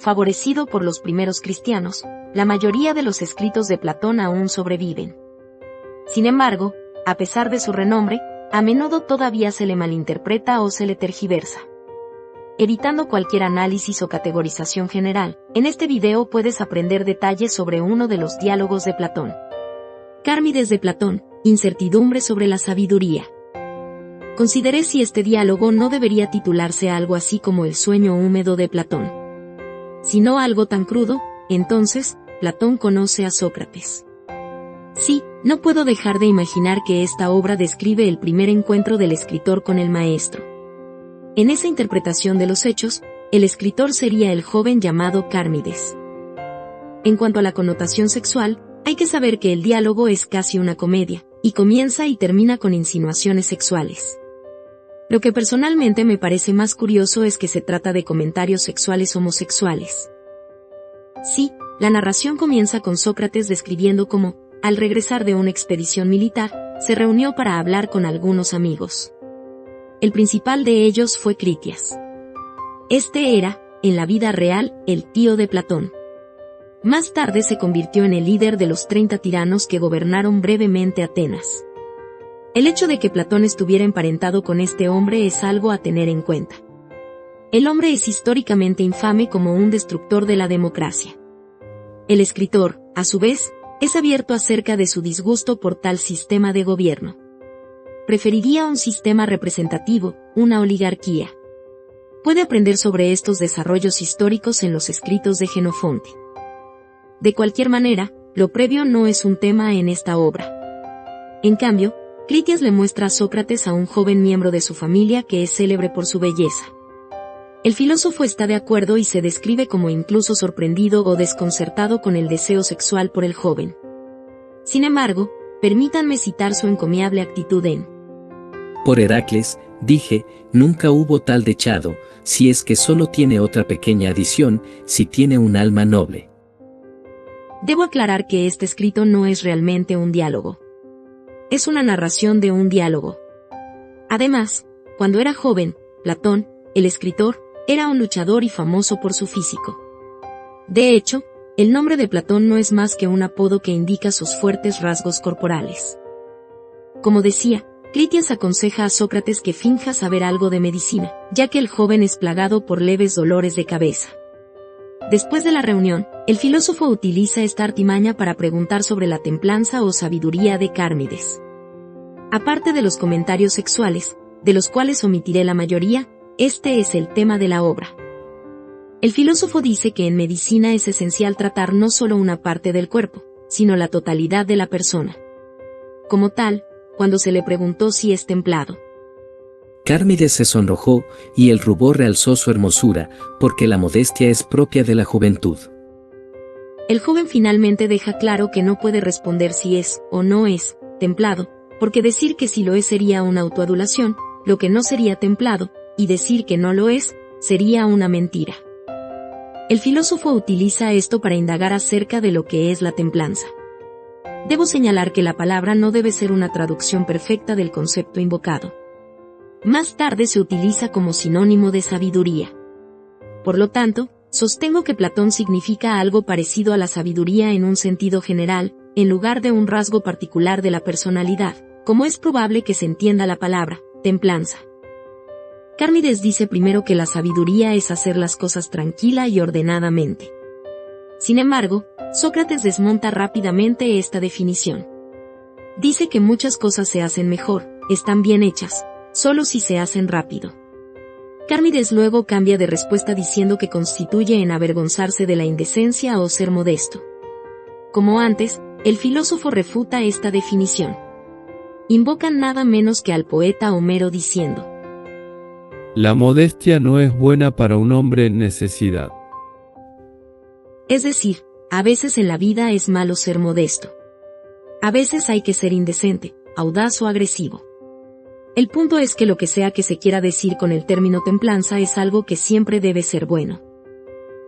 favorecido por los primeros cristianos, la mayoría de los escritos de Platón aún sobreviven. Sin embargo, a pesar de su renombre, a menudo todavía se le malinterpreta o se le tergiversa. Evitando cualquier análisis o categorización general, en este video puedes aprender detalles sobre uno de los diálogos de Platón. Cármides de Platón, incertidumbre sobre la sabiduría. Consideré si este diálogo no debería titularse algo así como El sueño húmedo de Platón. Si no algo tan crudo, entonces, Platón conoce a Sócrates. Sí, no puedo dejar de imaginar que esta obra describe el primer encuentro del escritor con el maestro. En esa interpretación de los hechos, el escritor sería el joven llamado Cármides. En cuanto a la connotación sexual, hay que saber que el diálogo es casi una comedia, y comienza y termina con insinuaciones sexuales. Lo que personalmente me parece más curioso es que se trata de comentarios sexuales homosexuales. Sí, la narración comienza con Sócrates describiendo cómo, al regresar de una expedición militar, se reunió para hablar con algunos amigos. El principal de ellos fue Critias. Este era, en la vida real, el tío de Platón. Más tarde se convirtió en el líder de los 30 tiranos que gobernaron brevemente Atenas. El hecho de que Platón estuviera emparentado con este hombre es algo a tener en cuenta. El hombre es históricamente infame como un destructor de la democracia. El escritor, a su vez, es abierto acerca de su disgusto por tal sistema de gobierno. Preferiría un sistema representativo, una oligarquía. Puede aprender sobre estos desarrollos históricos en los escritos de Jenofonte. De cualquier manera, lo previo no es un tema en esta obra. En cambio, Critias le muestra a Sócrates a un joven miembro de su familia que es célebre por su belleza. El filósofo está de acuerdo y se describe como incluso sorprendido o desconcertado con el deseo sexual por el joven. Sin embargo, permítanme citar su encomiable actitud en: Por Heracles, dije, nunca hubo tal dechado, si es que solo tiene otra pequeña adición, si tiene un alma noble. Debo aclarar que este escrito no es realmente un diálogo. Es una narración de un diálogo. Además, cuando era joven, Platón, el escritor, era un luchador y famoso por su físico. De hecho, el nombre de Platón no es más que un apodo que indica sus fuertes rasgos corporales. Como decía, Critias aconseja a Sócrates que finja saber algo de medicina, ya que el joven es plagado por leves dolores de cabeza. Después de la reunión, el filósofo utiliza esta artimaña para preguntar sobre la templanza o sabiduría de Cármides. Aparte de los comentarios sexuales, de los cuales omitiré la mayoría, este es el tema de la obra. El filósofo dice que en medicina es esencial tratar no solo una parte del cuerpo, sino la totalidad de la persona. Como tal, cuando se le preguntó si es templado, Cármides se sonrojó, y el rubor realzó su hermosura, porque la modestia es propia de la juventud. El joven finalmente deja claro que no puede responder si es, o no es, templado, porque decir que sí lo es sería una autoadulación, lo que no sería templado, y decir que no lo es, sería una mentira. El filósofo utiliza esto para indagar acerca de lo que es la templanza. Debo señalar que la palabra no debe ser una traducción perfecta del concepto invocado. Más tarde se utiliza como sinónimo de sabiduría. Por lo tanto, sostengo que Platón significa algo parecido a la sabiduría en un sentido general, en lugar de un rasgo particular de la personalidad, como es probable que se entienda la palabra templanza. Cármides dice primero que la sabiduría es hacer las cosas tranquila y ordenadamente. Sin embargo, Sócrates desmonta rápidamente esta definición. Dice que muchas cosas se hacen mejor, están bien hechas, solo si se hacen rápido. Cármides luego cambia de respuesta diciendo que constituye en avergonzarse de la indecencia o ser modesto. Como antes, el filósofo refuta esta definición. Invocan nada menos que al poeta Homero diciendo: La modestia no es buena para un hombre en necesidad. Es decir, a veces en la vida es malo ser modesto. A veces hay que ser indecente, audaz o agresivo. El punto es que lo que sea que se quiera decir con el término templanza es algo que siempre debe ser bueno.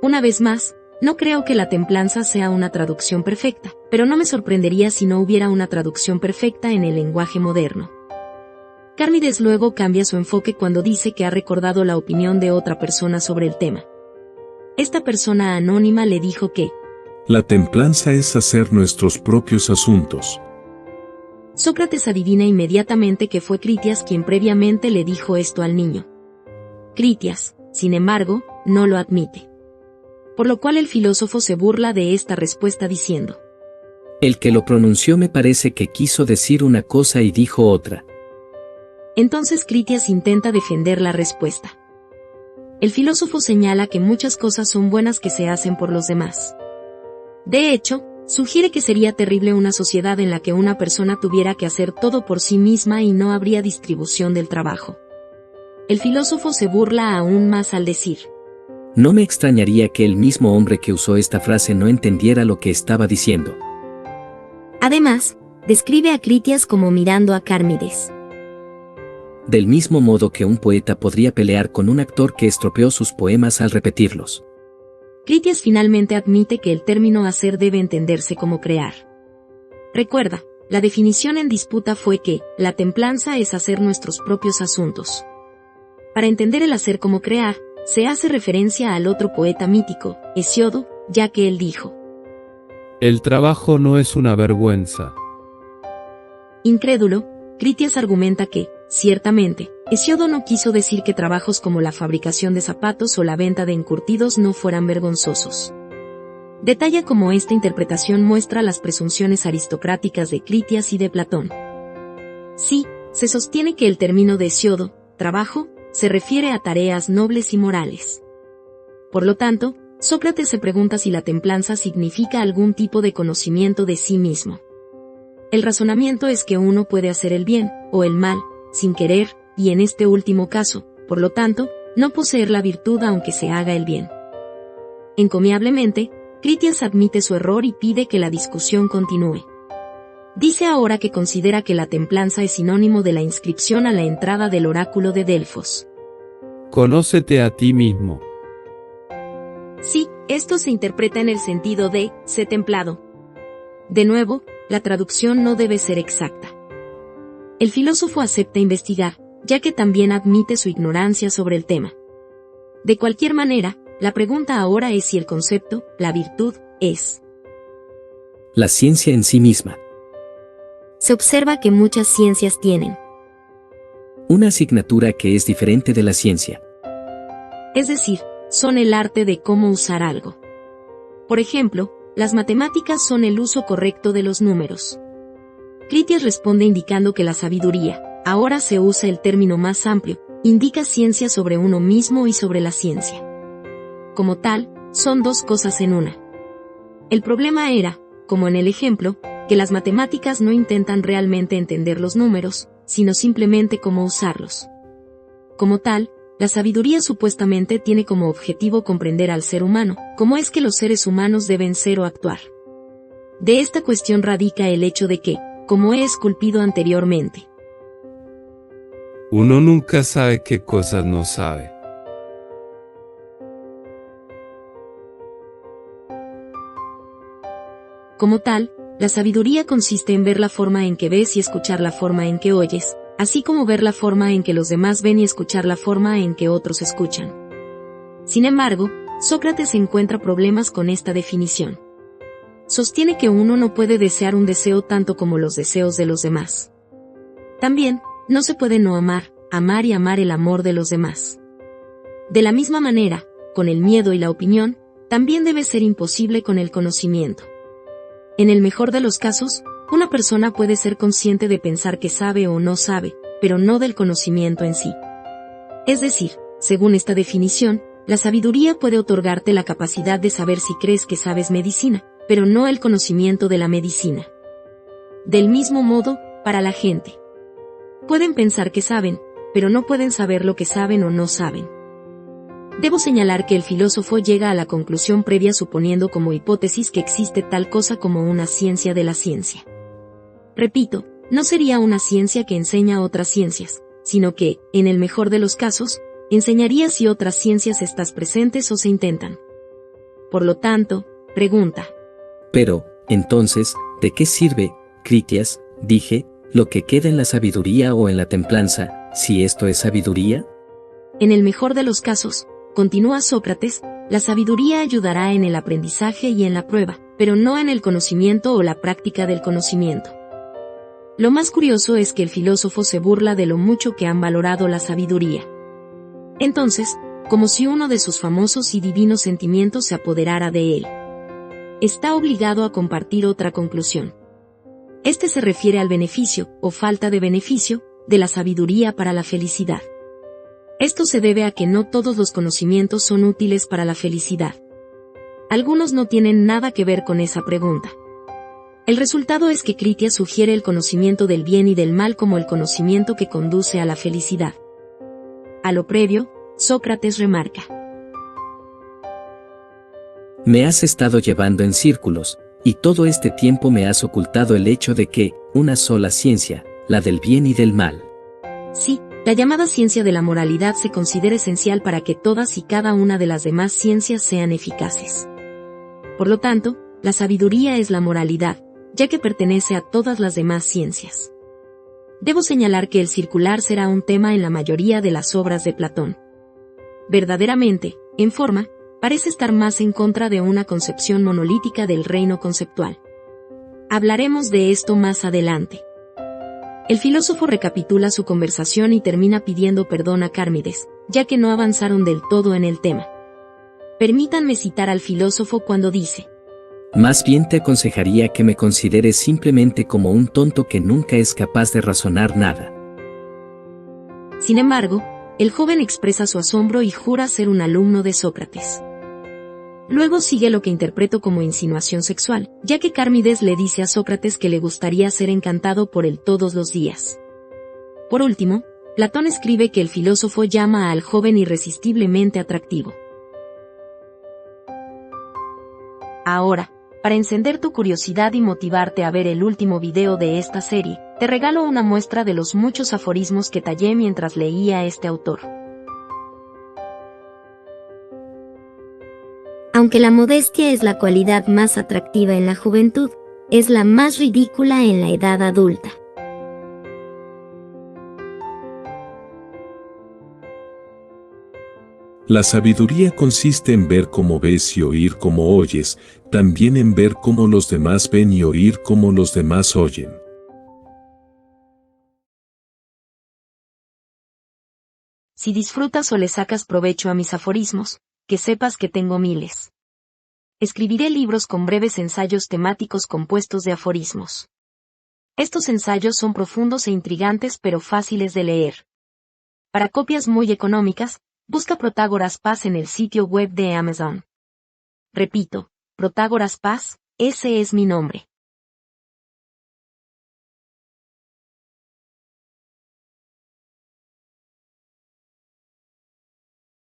Una vez más, no creo que la templanza sea una traducción perfecta, pero no me sorprendería si no hubiera una traducción perfecta en el lenguaje moderno. Cármides luego cambia su enfoque cuando dice que ha recordado la opinión de otra persona sobre el tema. Esta persona anónima le dijo que la templanza es hacer nuestros propios asuntos. Sócrates adivina inmediatamente que fue Critias quien previamente le dijo esto al niño. Critias, sin embargo, no lo admite. Por lo cual el filósofo se burla de esta respuesta diciendo: el que lo pronunció me parece que quiso decir una cosa y dijo otra. Entonces Critias intenta defender la respuesta. El filósofo señala que muchas cosas son buenas que se hacen por los demás. De hecho, sugiere que sería terrible una sociedad en la que una persona tuviera que hacer todo por sí misma y no habría distribución del trabajo. El filósofo se burla aún más al decir: no me extrañaría que el mismo hombre que usó esta frase no entendiera lo que estaba diciendo. Además, describe a Critias como mirando a Cármides. Del mismo modo que un poeta podría pelear con un actor que estropeó sus poemas al repetirlos. Critias finalmente admite que el término hacer debe entenderse como crear. Recuerda, la definición en disputa fue que la templanza es hacer nuestros propios asuntos. Para entender el hacer como crear, se hace referencia al otro poeta mítico, Hesiodo, ya que él dijo: el trabajo no es una vergüenza. Incrédulo, Critias argumenta que, ciertamente, Hesiodo no quiso decir que trabajos como la fabricación de zapatos o la venta de encurtidos no fueran vergonzosos. Detalla cómo esta interpretación muestra las presunciones aristocráticas de Critias y de Platón. Sí, se sostiene que el término de Hesiodo, trabajo, se refiere a tareas nobles y morales. Por lo tanto, Sócrates se pregunta si la templanza significa algún tipo de conocimiento de sí mismo. El razonamiento es que uno puede hacer el bien, o el mal, sin querer, y en este último caso, por lo tanto, no poseer la virtud aunque se haga el bien. Encomiablemente, Critias admite su error y pide que la discusión continúe. Dice ahora que considera que la templanza es sinónimo de la inscripción a la entrada del oráculo de Delfos. Conócete a ti mismo. Sí, esto se interpreta en el sentido de, sé templado. De nuevo, la traducción no debe ser exacta. El filósofo acepta investigar, ya que también admite su ignorancia sobre el tema. De cualquier manera, la pregunta ahora es si el concepto, la virtud, es la ciencia en sí misma. Se observa que muchas ciencias tienen una asignatura que es diferente de la ciencia. Es decir, son el arte de cómo usar algo. Por ejemplo, las matemáticas son el uso correcto de los números. Critias responde indicando que la sabiduría, ahora se usa el término más amplio, indica ciencia sobre uno mismo y sobre la ciencia. Como tal, son dos cosas en una. El problema era, como en el ejemplo, que las matemáticas no intentan realmente entender los números, sino simplemente cómo usarlos. Como tal, la sabiduría supuestamente tiene como objetivo comprender al ser humano, cómo es que los seres humanos deben ser o actuar. De esta cuestión radica el hecho de que, como he esculpido anteriormente, uno nunca sabe qué cosas no sabe. Como tal, la sabiduría consiste en ver la forma en que ves y escuchar la forma en que oyes, así como ver la forma en que los demás ven y escuchar la forma en que otros escuchan. Sin embargo, Sócrates encuentra problemas con esta definición. Sostiene que uno no puede desear un deseo tanto como los deseos de los demás. También, no se puede no amar, amar y amar el amor de los demás. De la misma manera, con el miedo y la opinión, también debe ser imposible con el conocimiento. En el mejor de los casos, una persona puede ser consciente de pensar que sabe o no sabe, pero no del conocimiento en sí. Es decir, según esta definición, la sabiduría puede otorgarte la capacidad de saber si crees que sabes medicina, pero no el conocimiento de la medicina. Del mismo modo, para la gente. Pueden pensar que saben, pero no pueden saber lo que saben o no saben. Debo señalar que el filósofo llega a la conclusión previa suponiendo como hipótesis que existe tal cosa como una ciencia de la ciencia. Repito, no sería una ciencia que enseña otras ciencias, sino que, en el mejor de los casos, enseñaría si otras ciencias están presentes o se intentan. Por lo tanto, pregunta. Pero, entonces, ¿de qué sirve, Critias, dije, lo que queda en la sabiduría o en la templanza, si esto es sabiduría? En el mejor de los casos, continúa Sócrates, La sabiduría ayudará en el aprendizaje y en la prueba, pero no en el conocimiento o la práctica del conocimiento. Lo más curioso es que el filósofo se burla de lo mucho que han valorado la sabiduría. Entonces, como si uno de sus famosos y divinos sentimientos se apoderara de él, está obligado a compartir otra conclusión. Este se refiere al beneficio, o falta de beneficio, de la sabiduría para la felicidad. Esto se debe a que no todos los conocimientos son útiles para la felicidad. Algunos no tienen nada que ver con esa pregunta. El resultado es que Critias sugiere el conocimiento del bien y del mal como el conocimiento que conduce a la felicidad. A lo previo, Sócrates remarca: Me has estado llevando en círculos, y todo este tiempo me has ocultado el hecho de que, una sola ciencia, la del bien y del mal. Sí, la llamada ciencia de la moralidad se considera esencial para que todas y cada una de las demás ciencias sean eficaces. Por lo tanto, la sabiduría es la moralidad, ya que pertenece a todas las demás ciencias. Debo señalar que el circular será un tema en la mayoría de las obras de Platón. Verdaderamente, en forma, parece estar más en contra de una concepción monolítica del reino conceptual. Hablaremos de esto más adelante. El filósofo recapitula su conversación y termina pidiendo perdón a Cármides, ya que no avanzaron del todo en el tema. Permítanme citar al filósofo cuando dice: Más bien te aconsejaría que me consideres simplemente como un tonto que nunca es capaz de razonar nada. Sin embargo, el joven expresa su asombro y jura ser un alumno de Sócrates. Luego sigue lo que interpreto como insinuación sexual, ya que Cármides le dice a Sócrates que le gustaría ser encantado por él todos los días. Por último, Platón escribe que el filósofo llama al joven irresistiblemente atractivo. Ahora, para encender tu curiosidad y motivarte a ver el último video de esta serie, te regalo una muestra de los muchos aforismos que tallé mientras leía a este autor. Aunque la modestia es la cualidad más atractiva en la juventud, es la más ridícula en la edad adulta. La sabiduría consiste en ver como ves y oír como oyes, también en ver cómo los demás ven y oír cómo los demás oyen. Si disfrutas o le sacas provecho a mis aforismos, que sepas que tengo miles. Escribiré libros con breves ensayos temáticos compuestos de aforismos. Estos ensayos son profundos e intrigantes pero fáciles de leer. Para copias muy económicas, busca Protágoras Paz en el sitio web de Amazon. Repito, Protágoras Paz, ese es mi nombre.